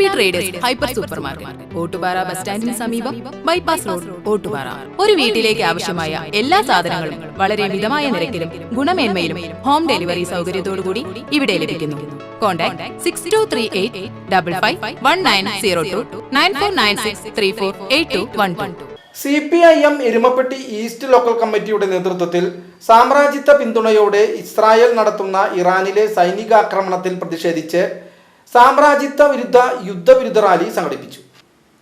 Pattambi traders hyper supermarket, Ottupara bus സ്റ്റാൻഡിന് സമീപം, bypass road, Ottupara. ഒരു വീട്ടിലേക്ക് ആവശ്യമായ എല്ലാ സാധനങ്ങളും വളരെ മിതമായ നിരക്കിലും ഗുണമേന്മയിലും ഹോം ഡെലിവറി സൗകര്യത്തോടുകൂടി ഇവിടെ ലഭിക്കുന്നു. Contact 6238551902 9496348212. CPIM Erumapetty east local കമ്മിറ്റിയുടെ നേതൃത്വത്തിൽ സാമ്രാജ്യത്വ പിന്തുണയോടെ ഇസ്രായേൽ നടത്തുന്ന ഇറാനിലെ സൈനികാക്രമണത്തിൽ പ്രതിഷേധിച്ച് സാമ്രാജ്യത്വ വിരുദ്ധ യുദ്ധവിരുദ്ധ റാലി സംഘടിപ്പിച്ചു.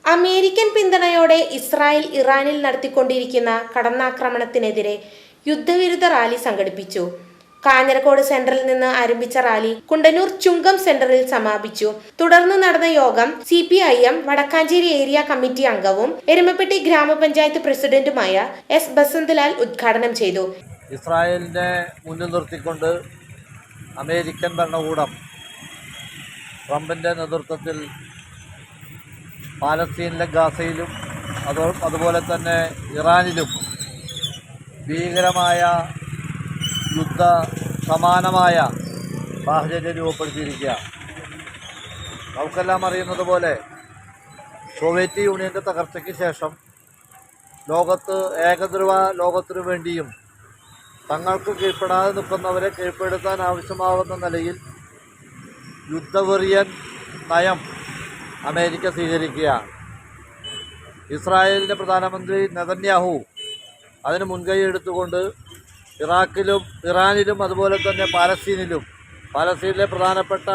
അമേരിക്കൻ പിന്തുണയോടെ ഇസ്രായേൽ ഇറാനിൽ നടത്തിക്കൊണ്ടിരിക്കുന്ന കടന്നാക്രമണത്തിനെതിരെ യുദ്ധവിരുദ്ധ റാലി സംഘടിപ്പിച്ചു. കാഞ്ഞിരക്കോട് സെന്ററിൽ നിന്ന് ആരംഭിച്ച റാലി കുണ്ടന്നൂർ ചുങ്കം സെന്ററിൽ സമാപിച്ചു. തുടർന്ന് നടന്ന യോഗം CPIM വടക്കാഞ്ചേരി ഏരിയ കമ്മിറ്റി അംഗവും എരുമപ്പെട്ടി ഗ്രാമപഞ്ചായത്ത് പ്രസിഡന്റുമായ S. ബസന്തലാൽ ഉദ്ഘാടനം ചെയ്തു. ഇസ്രായേലിനെ മുന്നിൽ നിർത്തിക്കൊണ്ട് അമേരിക്കൻ ഭരണകൂടം ട്രംപിൻ്റെ നേതൃത്വത്തിൽ പാലസ്തീനിലെ ഗാസയിലും അതുപോലെ തന്നെ ഇറാനിലും ഭീകരമായ യുദ്ധ സമാനമായ സാഹചര്യം രൂപപ്പെടുത്തിയിരിക്കുക. നമുക്കെല്ലാം അറിയുന്നത് പോലെ സോവിയറ്റ് യൂണിയൻ്റെ തകർച്ചയ്ക്ക് ശേഷം ലോകത്ത് ഏകദ്രുവ ലോകത്തിനു വേണ്ടിയും തങ്ങൾക്ക് കീഴ്പ്പെടാതെ നിൽക്കുന്നവരെ കീഴ്പ്പെടുത്താൻ ആവശ്യമാവുന്ന നിലയിൽ യുദ്ധവെറിയൻ നയം അമേരിക്ക സ്വീകരിക്കുകയാണ്. ഇസ്രായേലിൻ്റെ പ്രധാനമന്ത്രി നെതന്യാഹു അതിന് മുൻകൈ എടുത്തുകൊണ്ട് ഇറാഖിലും ഇറാനിലും അതുപോലെ തന്നെ പാലസ്തീനിലെ പ്രധാനപ്പെട്ട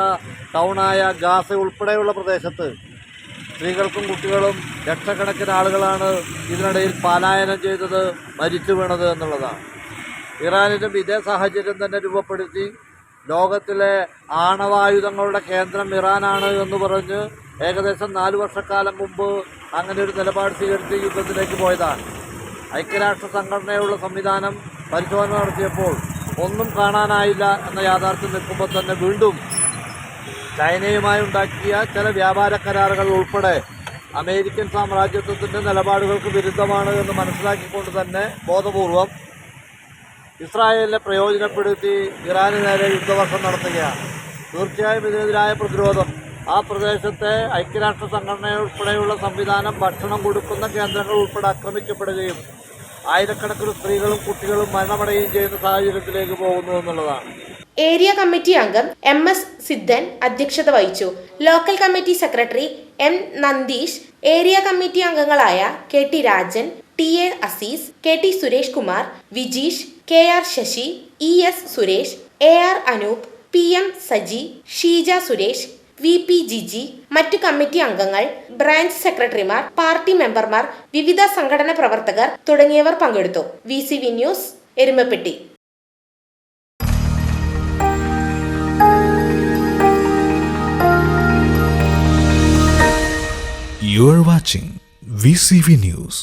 ടൗണായ ഗാസ ഉൾപ്പെടെയുള്ള പ്രദേശത്ത് സ്ത്രീകൾക്കും കുട്ടികളും ലക്ഷക്കണക്കിന് ആളുകളാണ് ഇതിനിടയിൽ പലായനം ചെയ്തത്, മരിച്ചു വീണത് എന്നുള്ളതാണ്. ഇറാനിലും ഇതേ സാഹചര്യം തന്നെ രൂപപ്പെടുത്തി ലോകത്തിലെ ആണവായുധങ്ങളുടെ കേന്ദ്രം ഇറാനാണ് എന്ന് പറഞ്ഞ് ഏകദേശം 4 വർഷക്കാലം മുമ്പ് അങ്ങനെ ഒരു നിലപാട് സ്വീകരിച്ച് യുദ്ധത്തിലേക്ക് പോയതാണ്. ഐക്യരാഷ്ട്ര സംഘടനയുള്ള സംവിധാനം പരിശോധന നടത്തിയപ്പോൾ ഒന്നും കാണാനായില്ല എന്ന യാഥാർത്ഥ്യം നിൽക്കുമ്പോൾ തന്നെ വീണ്ടും ചൈനയുമായി ഉണ്ടാക്കിയ ചില വ്യാപാര കരാറുകൾ ഉൾപ്പെടെ അമേരിക്കൻ സാമ്രാജ്യത്വത്തിൻ്റെ നിലപാടുകൾക്ക് വിരുദ്ധമാണ് എന്ന് മനസ്സിലാക്കിക്കൊണ്ട് തന്നെ ബോധപൂർവം ഇസ്രായേലിനെ പ്രയോജനപ്പെടുത്തി ഇറാന് നേരെ യുദ്ധവർഷം നടത്തുകയാണ്. തീർച്ചയായും ഇതിനെതിരായ പ്രതിരോധം ആ പ്രദേശത്തെ ഐക്യരാഷ്ട്ര സംഘടന ഉൾപ്പെടെയുള്ള സംവിധാനം ഭക്ഷണം കൊടുക്കുന്ന കേന്ദ്രങ്ങൾ ഉൾപ്പെടെ ആക്രമിക്കപ്പെടുകയും ആയിരക്കണക്കിന് സ്ത്രീകളും കുട്ടികളും മരണമടയുകയും ചെയ്യുന്ന സാഹചര്യത്തിലേക്ക് പോകുന്നു എന്നുള്ളതാണ്. ഏരിയ കമ്മിറ്റി അംഗം MS. സിദ്ധൻ അധ്യക്ഷത വഹിച്ചു. Local committee secretary M. Nandeesh, area committee അംഗങ്ങളായ KT. Rajan, TA. Azeez, KT. Suresh Kumar, Vijeesh, KR. Sasi, ES. Suresh, AR. Anoop, PM. Saji, Sheeja Suresh, VP. Jiji, മറ്റു കമ്മിറ്റി അംഗങ്ങൾ, ബ്രാഞ്ച് സെക്രട്ടറിമാർ, പാർട്ടി മെമ്പർമാർ, വിവിധ സംഘടനാ പ്രവർത്തകർ തുടങ്ങിയവർ പങ്കെടുത്തു. VCV news, Erumapetty. You are watching VCV News.